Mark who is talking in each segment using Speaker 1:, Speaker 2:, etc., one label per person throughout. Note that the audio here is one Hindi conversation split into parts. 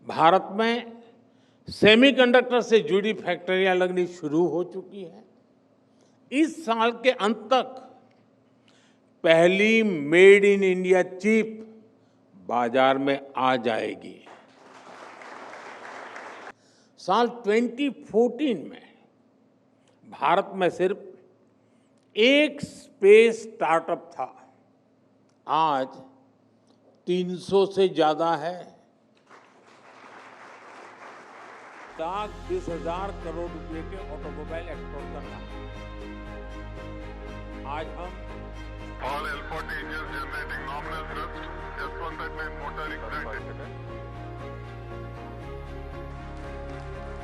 Speaker 1: भारत में सेमीकंडक्टर से जुड़ी फैक्ट्रियां लगनी शुरू हो चुकी है। इस साल के अंत तक पहली मेड इन इंडिया चिप बाजार में आ जाएगी। साल 2014 में भारत में सिर्फ एक स्पेस स्टार्टअप था, आज 300 से ज्यादा है। 20,000 करोड़ रुपए के ऑटोमोबाइल एक्सपोर्ट कर रहा है। आज हम
Speaker 2: All L40 engines generating nominal thrust, S138 motor ignited.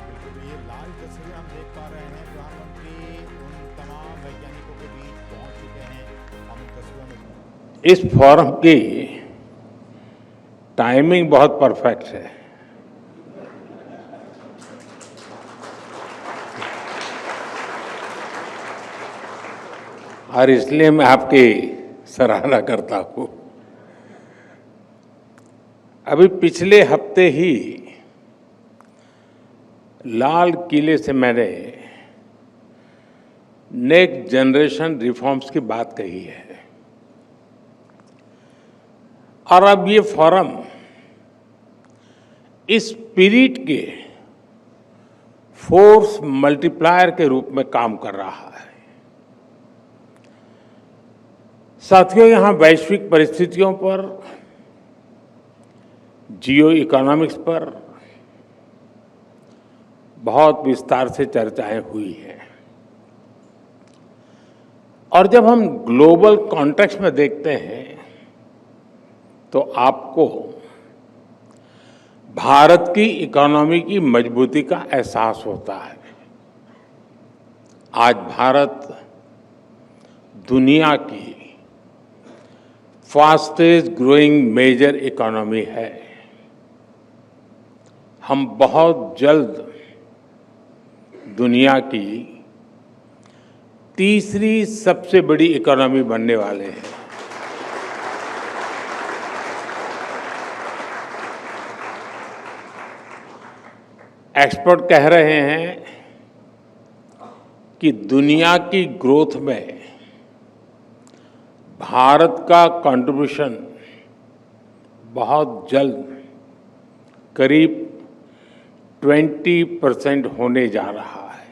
Speaker 3: बिल्कुल ये लाल तस्वीरें हम देख पा रहे हैं। प्रधानमंत्री उन तमाम वैज्ञानिकों के बीच पहुंच चुके हैं। हम तस्वीरों में
Speaker 1: इस फोरम की टाइमिंग बहुत परफेक्ट है। और इसलिए मैं आपकी सराहना करता हूं। अभी पिछले हफ्ते ही लाल किले से मैंने नेक्स्ट जनरेशन रिफॉर्म्स की बात कही है, और अब ये फोरम इस स्पिरिट के फोर्स मल्टीप्लायर के रूप में काम कर रहा है। साथियों, यहां वैश्विक परिस्थितियों पर, जियो इकोनॉमिक्स पर बहुत विस्तार से चर्चाएं हुई हैं। और जब हम ग्लोबल कॉन्टेक्स्ट में देखते हैं तो आपको भारत की इकोनॉमी की मजबूती का एहसास होता है। आज भारत दुनिया की फास्टेस्ट ग्रोइंग मेजर इकोनॉमी है। हम बहुत जल्द दुनिया की तीसरी सबसे बड़ी इकोनॉमी बनने वाले हैं। एक्सपर्ट कह रहे हैं कि दुनिया की ग्रोथ में भारत का कंट्रीब्यूशन बहुत जल्द करीब 20% होने जा रहा है।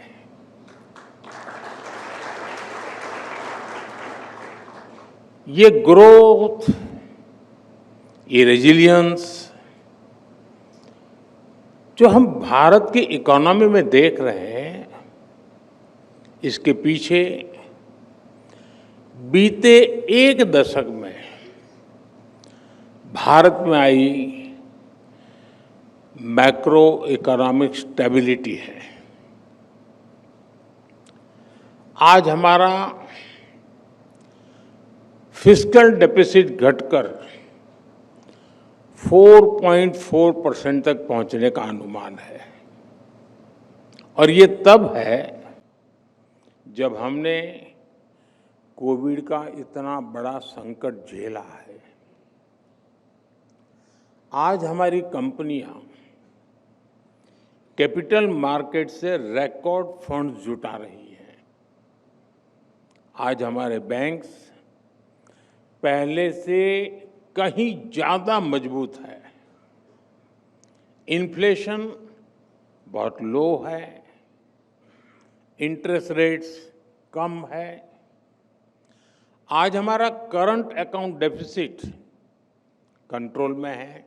Speaker 1: ये ग्रोथ, ये रेजिलियंस जो हम भारत की इकोनॉमी में देख रहे हैं, इसके पीछे बीते एक दशक में भारत में आई मैक्रो इकोनॉमिक स्टेबिलिटी है। आज हमारा फिस्कल डेफिसिट घटकर 4.4% तक पहुंचने का अनुमान है, और ये तब है जब हमने कोविड का इतना बड़ा संकट झेला है। आज हमारी कंपनियां कैपिटल मार्केट से रिकॉर्ड फंड्स जुटा रही हैं। आज हमारे बैंक्स पहले से कहीं ज्यादा मजबूत है। इन्फ्लेशन बहुत लो है, इंटरेस्ट रेट्स कम है। आज हमारा करंट अकाउंट डेफिसिट कंट्रोल में है।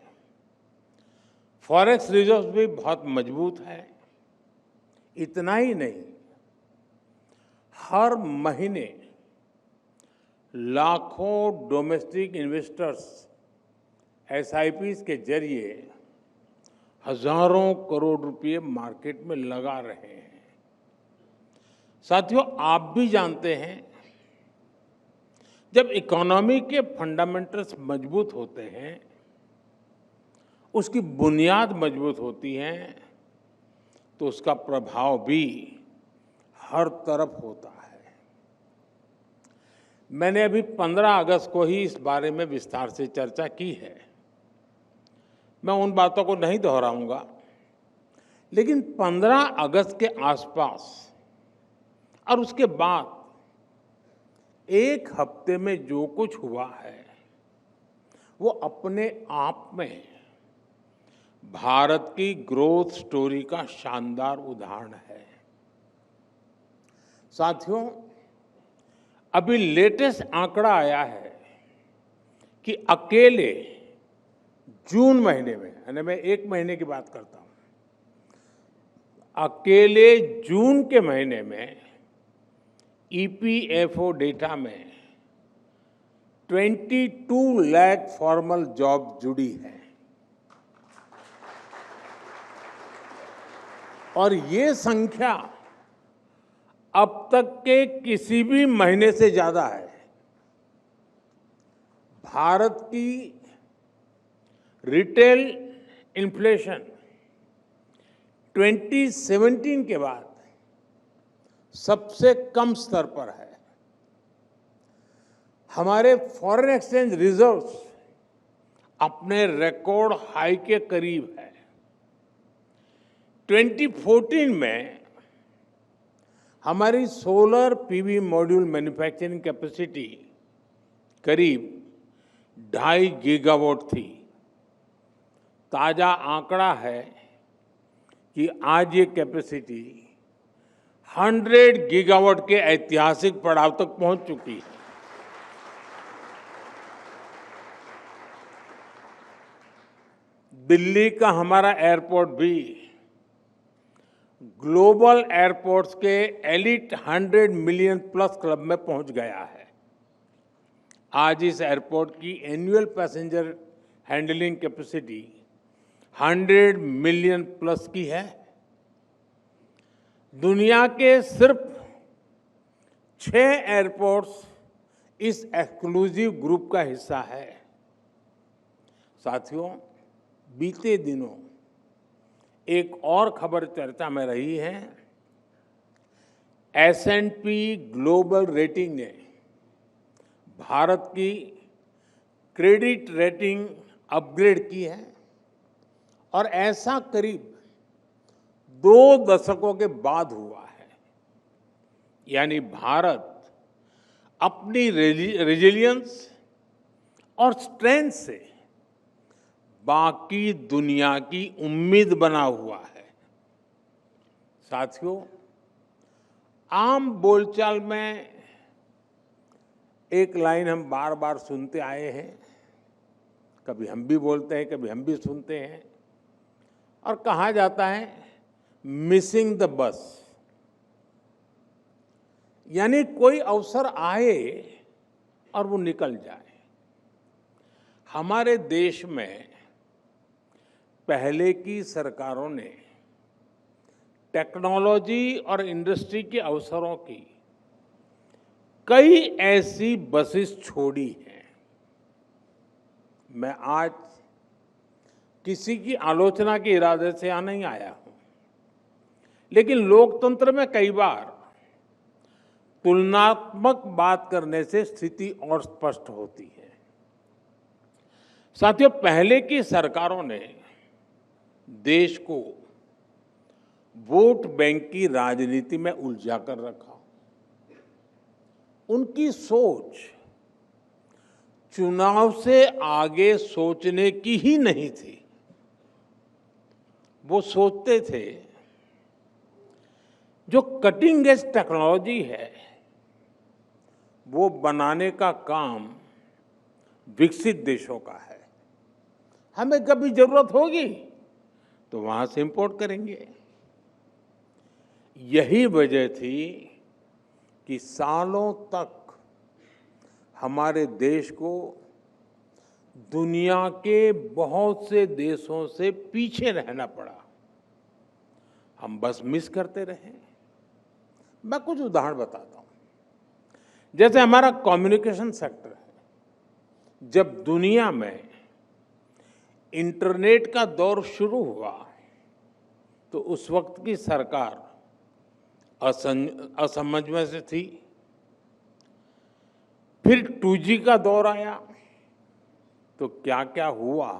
Speaker 1: फॉरेक्स रिजर्व भी बहुत मजबूत है। इतना ही नहीं, हर महीने लाखों डोमेस्टिक इन्वेस्टर्स एसआईपीज के जरिए हजारों करोड़ रुपए मार्केट में लगा रहे हैं। साथियों, आप भी जानते हैं, जब इकोनॉमी के फंडामेंटल्स मजबूत होते हैं, उसकी बुनियाद मजबूत होती है, तो उसका प्रभाव भी हर तरफ होता है। मैंने अभी 15 अगस्त को ही इस बारे में विस्तार से चर्चा की है। मैं उन बातों को नहीं दोहराऊंगा, लेकिन 15 अगस्त के आसपास और उसके बाद एक हफ्ते में जो कुछ हुआ है वो अपने आप में भारत की ग्रोथ स्टोरी का शानदार उदाहरण है। साथियों, अभी लेटेस्ट आंकड़ा आया है कि अकेले जून महीने में, यानी मैं एक महीने की बात करता हूं, अकेले जून के महीने में ईपीएफओ डेटा में 22 लाख फॉर्मल जॉब जुड़ी है और ये संख्या अब तक के किसी भी महीने से ज्यादा है। भारत की रिटेल इन्फ्लेशन 2017 के बाद सबसे कम स्तर पर है। हमारे फॉरेन एक्सचेंज रिजर्व्स अपने रिकॉर्ड हाई के करीब है। 2014 में हमारी solar PV module manufacturing capacity करीब 2.5 गीगावाट थी। ताजा आंकड़ा है कि आज ये कैपेसिटी 100 गीगावाट के ऐतिहासिक पड़ाव तक पहुंच चुकी है। दिल्ली का हमारा एयरपोर्ट भी ग्लोबल एयरपोर्ट्स के एलिट 100 मिलियन प्लस क्लब में पहुंच गया है। आज इस एयरपोर्ट की annual passenger handling capacity 100 million plus की है। दुनिया के सिर्फ 6 एयरपोर्ट्स इस एक्सक्लूसिव ग्रुप का हिस्सा है। साथियों, बीते दिनों एक और खबर चर्चा में रही है। S&P ग्लोबल रेटिंग ने भारत की क्रेडिट रेटिंग अपग्रेड की है और ऐसा करीब 2 दशकों के बाद हुआ है। यानी भारत अपनी रेजिलियंस और स्ट्रेंथ से बाकी दुनिया की उम्मीद बना हुआ है। साथियों, आम बोलचाल में एक लाइन हम बार बार सुनते आए हैं, कभी हम भी बोलते हैं, कभी हम भी सुनते हैं, और कहा जाता है मिसिंग द बस। यानी कोई अवसर आए और वो निकल जाए। हमारे देश में पहले की सरकारों ने टेक्नोलॉजी और इंडस्ट्री के अवसरों की कई ऐसी बसेस छोड़ी हैं। मैं आज किसी की आलोचना के इरादे से यहां नहीं आया हूं, लेकिन लोकतंत्र में कई बार तुलनात्मक बात करने से स्थिति और स्पष्ट होती है। साथियों, पहले की सरकारों ने देश को वोट बैंक की राजनीति में उलझा कर रखा। उनकी सोच चुनाव से आगे सोचने की ही नहीं थी। वो सोचते थे जो कटिंग एज टेक्नोलॉजी है वो बनाने का काम विकसित देशों का है। हमें कभी जरूरत होगी तो वहां से इंपोर्ट करेंगे। यही वजह थी कि सालों तक हमारे देश को दुनिया के बहुत से देशों से पीछे रहना पड़ा। हम बस मिस करते रहे। मैं कुछ उदाहरण बताता हूं। जैसे हमारा कम्युनिकेशन सेक्टर है। जब दुनिया में इंटरनेट का दौर शुरू हुआ तो उस वक्त की सरकार असमंज में से थी। फिर 2G का दौर आया तो क्या क्या हुआ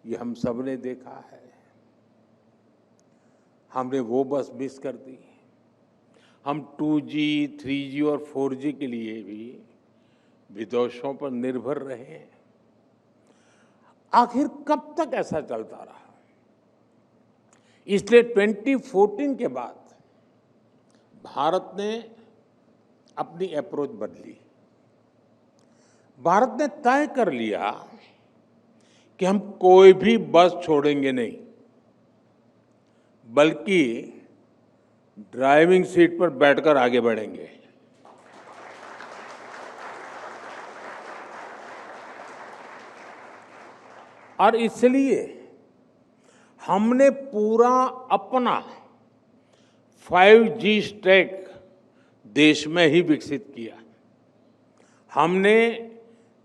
Speaker 1: ये हम सब ने देखा है। हमने वो बस मिस कर दी। हम 2G, 3G और 4G के लिए भी विदेशों पर निर्भर रहे। आखिर कब तक ऐसा चलता रहा? इसलिए 2014 के बाद भारत ने अपनी अप्रोच बदली। भारत ने तय कर लिया कि हम कोई भी बस छोड़ेंगे नहीं, बल्कि ड्राइविंग सीट पर बैठकर आगे बढ़ेंगे। और इसलिए हमने पूरा अपना 5G स्टैक देश में ही विकसित किया। हमने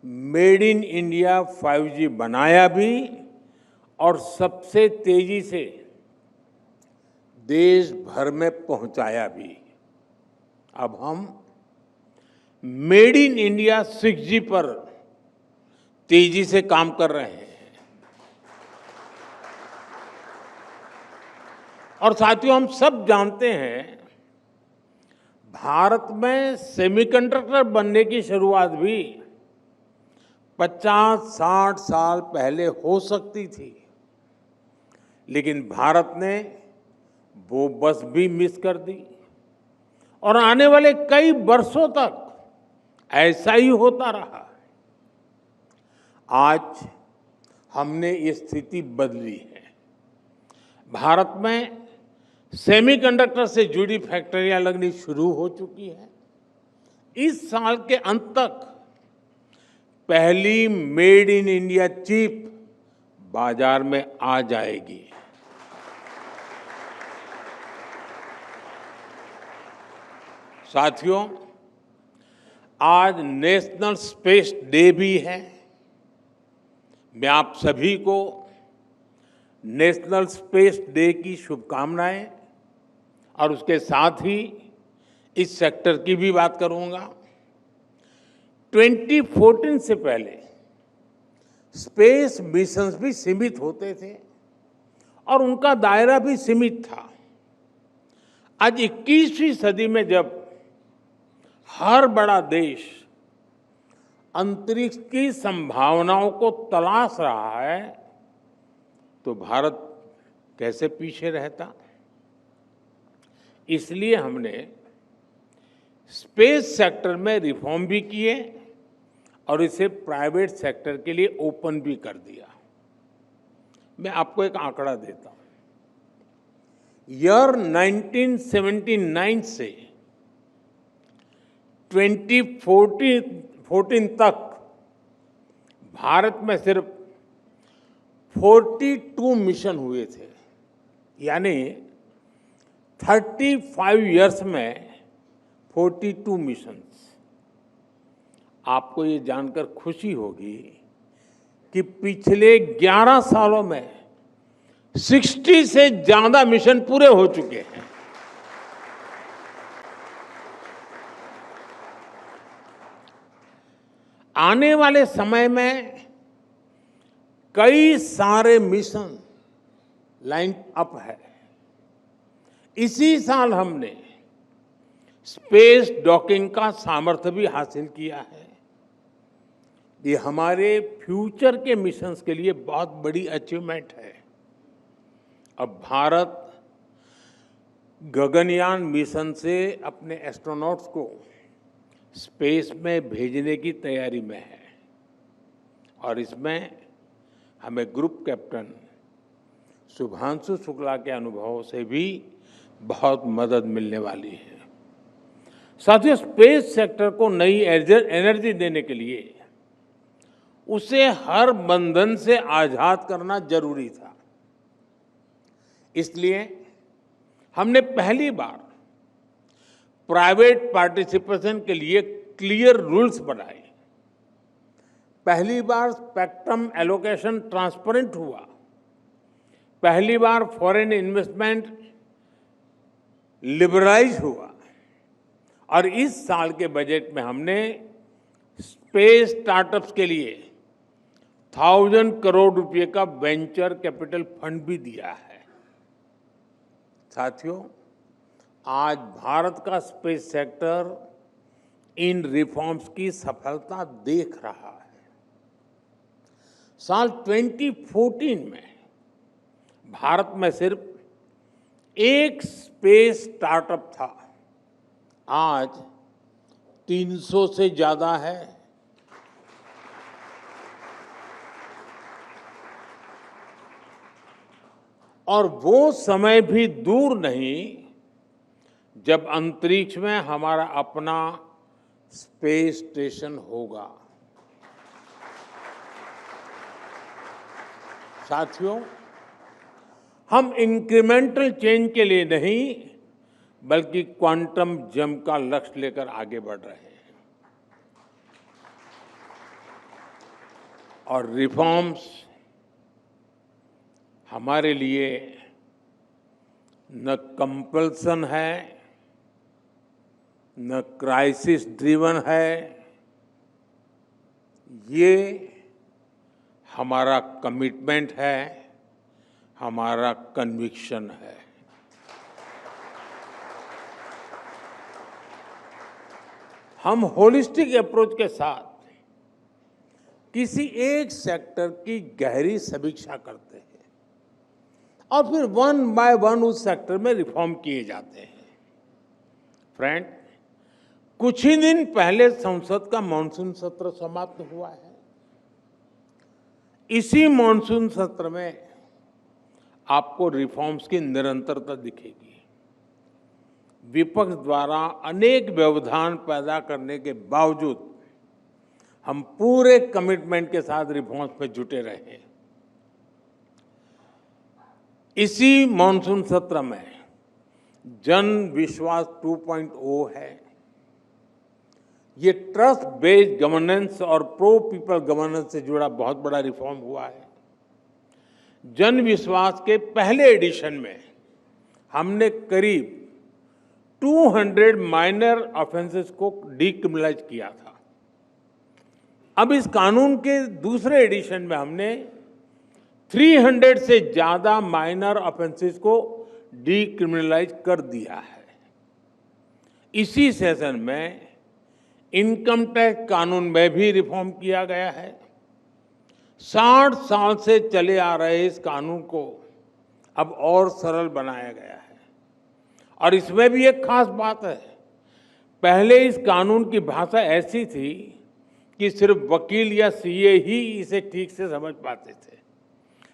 Speaker 1: मेड इन इंडिया 5G बनाया भी और सबसे तेजी से देश भर में पहुंचाया भी। अब हम मेड इन इंडिया 6G पर तेजी से काम कर रहे हैं। और साथियों, हम सब जानते हैं भारत में सेमीकंडक्टर बनने की शुरुआत भी 50-60 साल पहले हो सकती थी, लेकिन भारत ने वो बस भी मिस कर दी और आने वाले कई वर्षों तक ऐसा ही होता रहा। आज हमने ये स्थिति बदली है। भारत में सेमीकंडक्टर से जुड़ी फैक्ट्रियां लगनी शुरू हो चुकी है। इस साल के अंत तक पहली मेड इन इंडिया चिप बाजार में आ जाएगी। साथियों, आज नेशनल स्पेस डे भी है। मैं आप सभी को नेशनल स्पेस डे की शुभकामनाएं और उसके साथ ही इस सेक्टर की भी बात करूंगा। 2014 से पहले स्पेस मिशंस भी सीमित होते थे और उनका दायरा भी सीमित था। आज 21वीं सदी में जब हर बड़ा देश अंतरिक्ष की संभावनाओं को तलाश रहा है, तो भारत कैसे पीछे रहता? इसलिए हमने स्पेस सेक्टर में रिफॉर्म भी किए और इसे प्राइवेट सेक्टर के लिए ओपन भी कर दिया। मैं आपको एक आंकड़ा देता हूं। ईयर 1979 से 2014 तक भारत में सिर्फ 42 मिशन हुए थे, यानी 35 इयर्स में 42 मिशंस। आपको ये जानकर खुशी होगी कि पिछले 11 सालों में 60 से ज्यादा मिशन पूरे हो चुके हैं। आने वाले समय में कई सारे मिशन लाइन अप है। इसी साल हमने स्पेस डॉकिंग का सामर्थ्य भी हासिल किया है। ये हमारे फ्यूचर के मिशंस के लिए बहुत बड़ी अचीवमेंट है। अब भारत गगनयान मिशन से अपने एस्ट्रोनॉट्स को स्पेस में भेजने की तैयारी में है और इसमें हमें ग्रुप कैप्टन शुभांशु शुक्ला के अनुभवों से भी बहुत मदद मिलने वाली है। साथियों, स्पेस सेक्टर को नई एनर्जी देने के लिए उसे हर बंधन से आजाद करना जरूरी था। इसलिए हमने पहली बार प्राइवेट पार्टिसिपेशन के लिए क्लियर रूल्स बनाए। पहली बार स्पेक्ट्रम एलोकेशन ट्रांसपेरेंट हुआ। पहली बार फॉरेन इन्वेस्टमेंट लिबरलाइज हुआ और इस साल के बजट में हमने स्पेस स्टार्टअप्स के लिए 1,000 करोड़ रुपए का वेंचर कैपिटल फंड भी दिया है। साथियों, आज भारत का स्पेस सेक्टर इन रिफॉर्म्स की सफलता देख रहा है। साल 2014 में भारत में सिर्फ एक स्पेस स्टार्टअप था, आज 300 से ज्यादा है। और वो समय भी दूर नहीं जब अंतरिक्ष में हमारा अपना स्पेस स्टेशन होगा। साथियों, हम इंक्रीमेंटल चेंज के लिए नहीं बल्कि क्वांटम जंप का लक्ष्य लेकर आगे बढ़ रहे हैं। और रिफॉर्म्स हमारे लिए न कंपल्सन है, न क्राइसिस ड्रिवन है, ये हमारा कमिटमेंट है, हमारा कन्विक्शन है। हम होलिस्टिक अप्रोच के साथ किसी एक सेक्टर की गहरी समीक्षा करते हैं और फिर वन बाय वन उस सेक्टर में रिफॉर्म किए जाते हैं। फ्रेंड, कुछ ही दिन पहले संसद का मॉनसून सत्र समाप्त हुआ है। इसी मॉनसून सत्र में आपको रिफॉर्म्स की निरंतरता दिखेगी। विपक्ष द्वारा अनेक व्यवधान पैदा करने के बावजूद हम पूरे कमिटमेंट के साथ रिफॉर्म्स पे जुटे रहे। इसी मॉनसून सत्र में जन विश्वास 2.0 है। ये ट्रस्ट बेस्ड गवर्नेंस और प्रो पीपल गवर्नेंस से जुड़ा बहुत बड़ा रिफॉर्म हुआ है। जन विश्वास के पहले एडिशन में हमने करीब 200 माइनर ऑफेंसेस को डीक्रिमिनलाइज किया था। अब इस कानून के दूसरे एडिशन में हमने 300 से ज्यादा माइनर ऑफेंसेस को डीक्रिमिनलाइज कर दिया है। इसी सेशन में इनकम टैक्स कानून में भी रिफॉर्म किया गया है। 60 साल से चले आ रहे इस कानून को अब और सरल बनाया गया है। और इसमें भी एक खास बात है, पहले इस कानून की भाषा ऐसी थी कि सिर्फ वकील या सीए ही इसे ठीक से समझ पाते थे,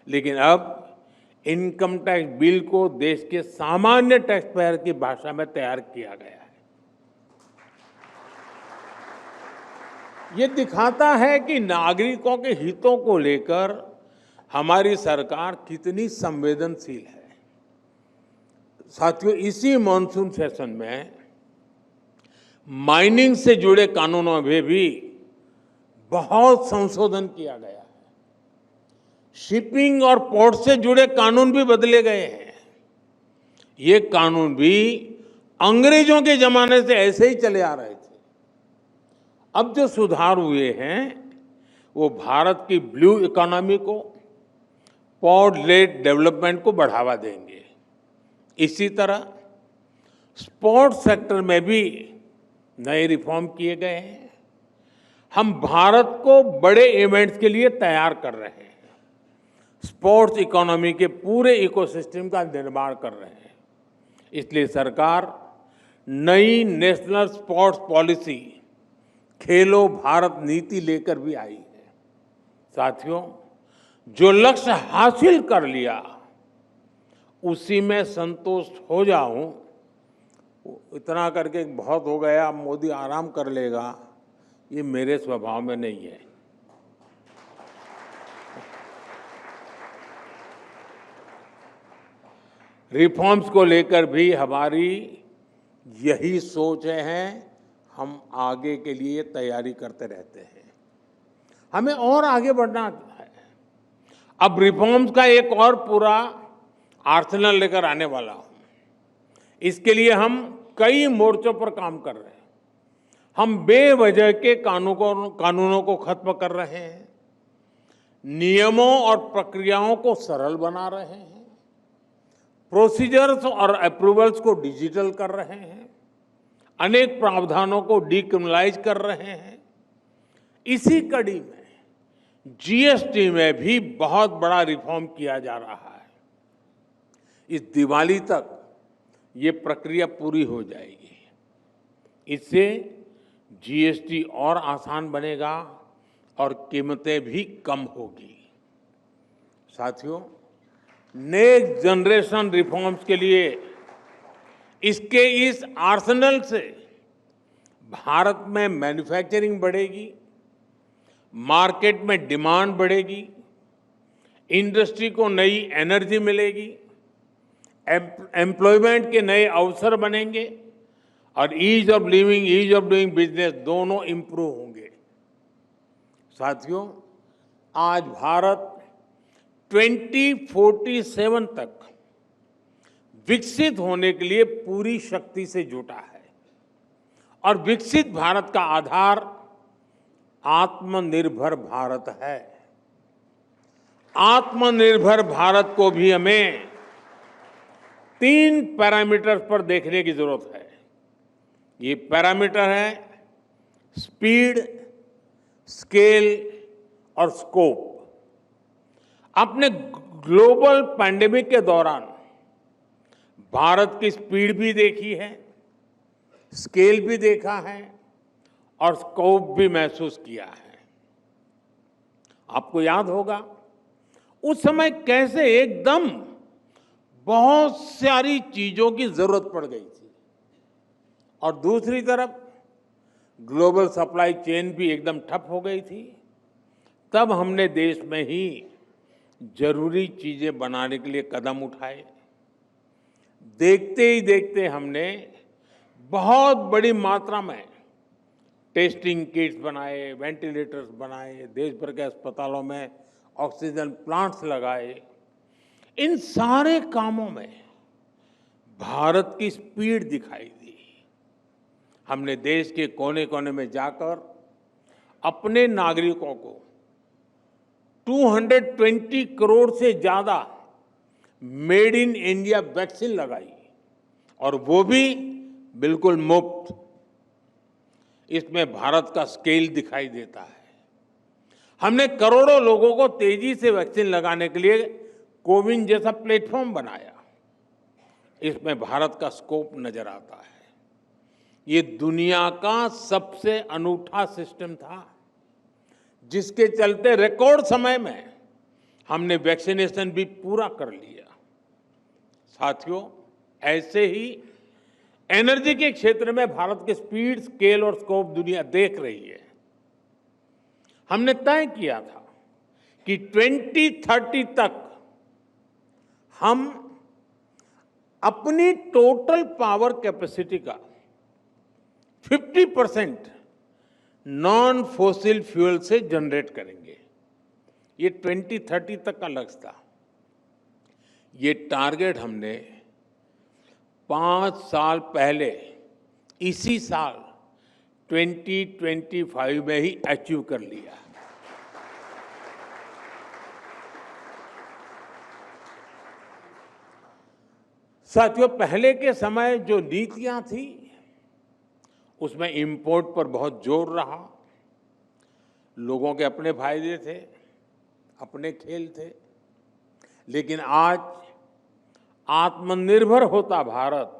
Speaker 1: लेकिन अब इनकम टैक्स बिल को देश के सामान्य टैक्स पेयर की भाषा में तैयार किया गया है। ये दिखाता है कि नागरिकों के हितों को लेकर हमारी सरकार कितनी संवेदनशील है। साथियों, इसी मॉनसून सेशन में माइनिंग से जुड़े कानूनों में भी बहुत संशोधन किया गया है। शिपिंग और पोर्ट से जुड़े कानून भी बदले गए हैं। ये कानून भी अंग्रेजों के जमाने से ऐसे ही चले आ रहे थे। अब जो सुधार हुए हैं वो भारत की ब्लू इकोनॉमी को, पोर्ट लेड डेवलपमेंट को बढ़ावा देंगे। इसी तरह स्पोर्ट्स सेक्टर में भी नए रिफॉर्म किए गए हैं। हम भारत को बड़े इवेंट्स के लिए तैयार कर रहे हैं। स्पोर्ट्स इकोनॉमी के पूरे इकोसिस्टम का निर्माण कर रहे हैं। इसलिए सरकार नई नेशनल स्पोर्ट्स पॉलिसी खेलो भारत नीति लेकर भी आई है। साथियों, जो लक्ष्य हासिल कर लिया उसी में संतुष्ट हो जाऊं, इतना करके बहुत हो गया, मोदी आराम कर लेगा, ये मेरे स्वभाव में नहीं है। रिफॉर्म्स को लेकर भी हमारी यही सोच है। हम आगे के लिए तैयारी करते रहते हैं। हमें और आगे बढ़ना है। अब रिफॉर्म्स का एक और पूरा आर्सेनल लेकर आने वाला हूं। इसके लिए हम कई मोर्चों पर काम कर रहे हैं। हम बेवजह के कानूनों को खत्म कर रहे हैं। नियमों और प्रक्रियाओं को सरल बना रहे हैं, प्रोसीजर्स और अप्रूवल्स को डिजिटल कर रहे हैं, अनेक प्रावधानों को डीक्रिमिनलाइज कर रहे हैं। इसी कड़ी में जीएसटी में भी बहुत बड़ा रिफॉर्म किया जा रहा है। इस दिवाली तक ये प्रक्रिया पूरी हो जाएगी। इससे जीएसटी और आसान बनेगा और कीमतें भी कम होगी। साथियों, नेक्स्ट जनरेशन रिफॉर्म्स के लिए इसके इस आर्सेनल से भारत में मैन्युफैक्चरिंग बढ़ेगी, मार्केट में डिमांड बढ़ेगी, इंडस्ट्री को नई एनर्जी मिलेगी, एम्प्लॉयमेंट के नए अवसर बनेंगे और ease of living, ease of doing business दोनों इंप्रूव होंगे। साथियों, आज भारत 2047 तक विकसित होने के लिए पूरी शक्ति से जुटा है और विकसित भारत का आधार आत्मनिर्भर भारत है। आत्मनिर्भर भारत को भी हमें 3 पैरामीटर्स पर देखने की जरूरत है। ये पैरामीटर है स्पीड, स्केल और स्कोप। अपने ग्लोबल पैंडेमिक के दौरान भारत की स्पीड भी देखी है, स्केल भी देखा है और स्कोप भी महसूस किया है। आपको याद होगा उस समय कैसे एकदम बहुत सारी चीजों की जरूरत पड़ गई थी और दूसरी तरफ ग्लोबल सप्लाई चेन भी एकदम ठप हो गई थी। तब हमने देश में ही जरूरी चीजें बनाने के लिए कदम उठाए। देखते ही देखते हमने बहुत बड़ी मात्रा में टेस्टिंग किट्स बनाए, वेंटिलेटर्स बनाए, देश भर के अस्पतालों में ऑक्सीजन प्लांट्स लगाए। इन सारे कामों में भारत की स्पीड दिखाई दी। हमने देश के कोने कोने में जाकर अपने नागरिकों को 220 करोड़ से ज्यादा मेड इन इंडिया वैक्सीन लगाई और वो भी बिल्कुल मुफ्त। इसमें भारत का स्केल दिखाई देता है। हमने करोड़ों लोगों को तेजी से वैक्सीन लगाने के लिए कोविन जैसा प्लेटफॉर्म बनाया। इसमें भारत का स्कोप नजर आता है। ये दुनिया का सबसे अनूठा सिस्टम था जिसके चलते रिकॉर्ड समय में हमने वैक्सीनेशन भी पूरा कर लिया। साथियों, ऐसे ही एनर्जी के क्षेत्र में भारत के स्पीड, स्केल और स्कोप दुनिया देख रही है। हमने तय किया था कि 2030 तक हम अपनी टोटल पावर कैपेसिटी का 50% नॉन फॉसिल फ्यूल से जनरेट करेंगे। ये 2030 तक का लक्ष्य था। ये टारगेट हमने 5 साल पहले इसी साल 2025 में ही अचीव कर लिया। साथियों, पहले के समय जो नीतियां थी उसमें इंपोर्ट पर बहुत जोर रहा। लोगों के अपने फायदे थे, अपने खेल थे। लेकिन आज आत्मनिर्भर होता भारत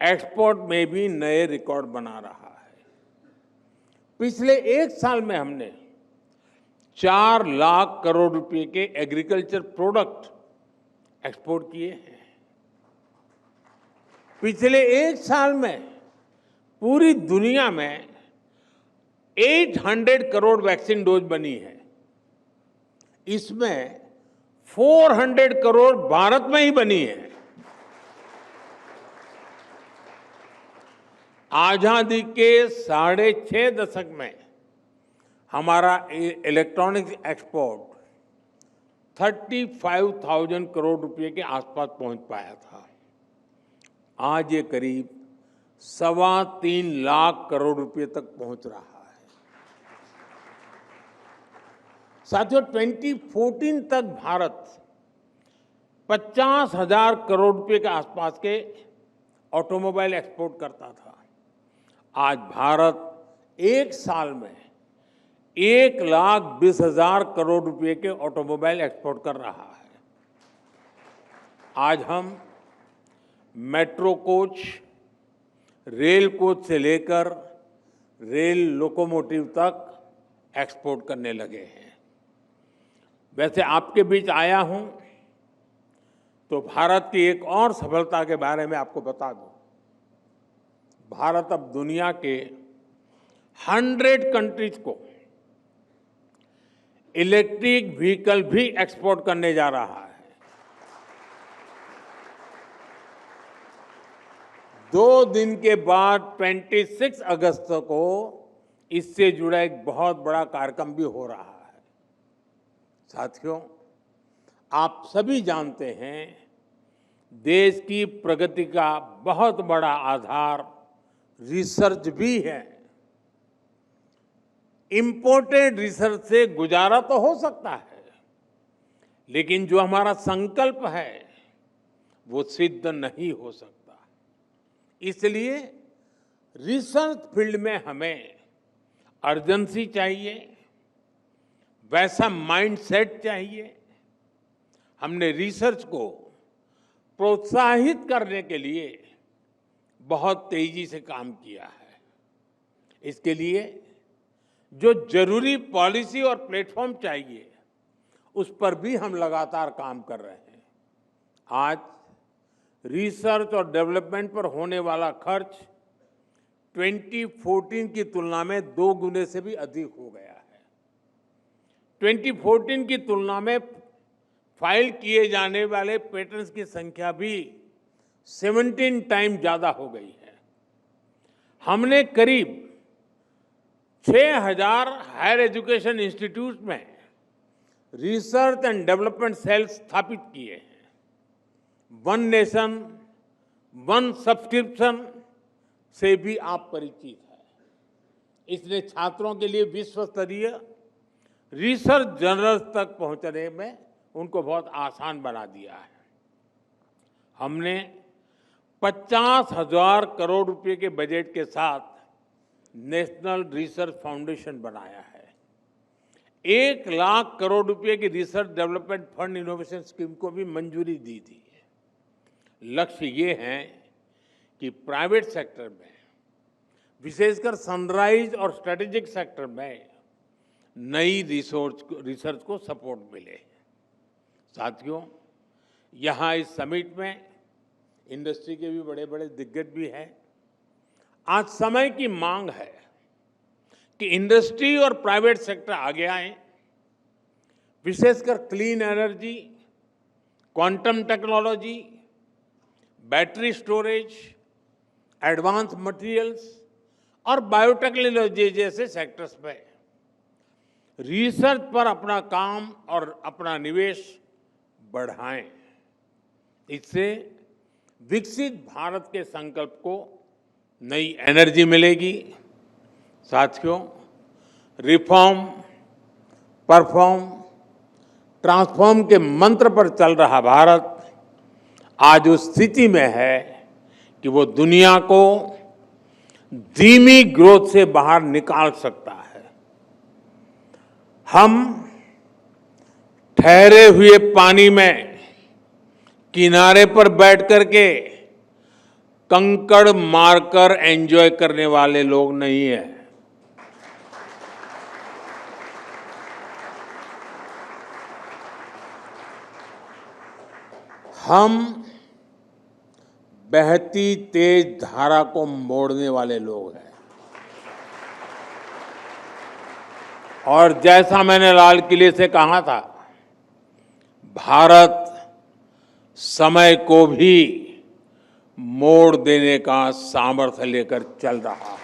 Speaker 1: एक्सपोर्ट में भी नए रिकॉर्ड बना रहा है। पिछले 1 साल में हमने 4 लाख करोड़ रुपए के एग्रीकल्चर प्रोडक्ट एक्सपोर्ट किए हैं। पिछले 1 साल में पूरी दुनिया में 800 करोड़ वैक्सीन डोज बनी है। इसमें 400 करोड़ भारत में ही बनी है। आजादी के 6.5 दशक में हमारा इलेक्ट्रॉनिक्स एक्सपोर्ट 35,000 करोड़ रुपए के आसपास पहुंच पाया था। आज ये करीब 3.25 लाख करोड़ रुपए तक पहुंच रहा है। साथियों, 2014 तक भारत 50,000 करोड़ रुपए के आसपास के ऑटोमोबाइल एक्सपोर्ट करता था। आज भारत एक साल में 1,20,000 करोड़ रुपए के ऑटोमोबाइल एक्सपोर्ट कर रहा है। आज हम मेट्रो कोच, रेल कोच से लेकर रेल लोकोमोटिव तक एक्सपोर्ट करने लगे हैं। वैसे आपके बीच आया हूं तो भारत की एक और सफलता के बारे में आपको बता दूं। भारत अब दुनिया के 100 कंट्रीज को इलेक्ट्रिक व्हीकल भी एक्सपोर्ट करने जा रहा है। 2 दिन के बाद 26 अगस्त को इससे जुड़ा एक बहुत बड़ा कार्यक्रम भी हो रहा है। साथियों, आप सभी जानते हैं, देश की प्रगति का बहुत बड़ा आधार रिसर्च भी है। इंपोर्टेड रिसर्च से गुजारा तो हो सकता है, लेकिन जो हमारा संकल्प है वो सिद्ध नहीं हो सकता। इसलिए रिसर्च फील्ड में हमें अर्जेंसी चाहिए, वैसा माइंडसेट चाहिए। हमने रिसर्च को प्रोत्साहित करने के लिए बहुत तेजी से काम किया है। इसके लिए जो जरूरी पॉलिसी और प्लेटफॉर्म चाहिए, उस पर भी हम लगातार काम कर रहे हैं। आज रिसर्च और डेवलपमेंट पर होने वाला खर्च 2014 की तुलना में 2 गुने से भी अधिक हो गया है। 2014 की तुलना में फाइल किए जाने वाले पेटेंट्स की संख्या भी 17 टाइम ज्यादा हो गई है। हमने करीब 6,000 हायर एजुकेशन इंस्टीट्यूट में रिसर्च एंड डेवलपमेंट सेल्स स्थापित किए हैं। वन नेशन वन सब्सक्रिप्शन से भी आप परिचित हैं। इसने छात्रों के लिए विश्व स्तरीय रिसर्च जर्नल्स तक पहुंचने में उनको बहुत आसान बना दिया है। हमने 50,000 करोड़ रुपए के बजट के साथ नेशनल रिसर्च फाउंडेशन बनाया है। 1 लाख करोड़ रुपए की research development fund innovation scheme को भी मंजूरी दी थी। लक्ष्य ये है कि प्राइवेट सेक्टर में, विशेषकर सनराइज और स्ट्रेटेजिक सेक्टर में नई रिसर्च को सपोर्ट मिले। साथियों, यहाँ इस समिट में इंडस्ट्री के भी बड़े बड़े दिग्गज भी हैं। आज समय की मांग है कि इंडस्ट्री और प्राइवेट सेक्टर आगे आए, विशेषकर clean energy, quantum technology, battery storage, advance materials और बायोटेक्नोलॉजी जैसे सेक्टर्स में रिसर्च पर अपना काम और अपना निवेश बढ़ाएं। इससे विकसित भारत के संकल्प को नई एनर्जी मिलेगी। साथियों, रिफॉर्म, परफॉर्म, ट्रांसफॉर्म के मंत्र पर चल रहा भारत आज उस स्थिति में है कि वो दुनिया को धीमी ग्रोथ से बाहर निकाल सकता है। हम ठहरे हुए पानी में किनारे पर बैठ करके कंकड़ मारकर एंजॉय करने वाले लोग नहीं हैं। हम बहती तेज धारा को मोड़ने वाले लोग हैं। और जैसा मैंने लाल किले से कहा था, भारत समय को भी मोड़ देने का सामर्थ्य लेकर चल रहा है।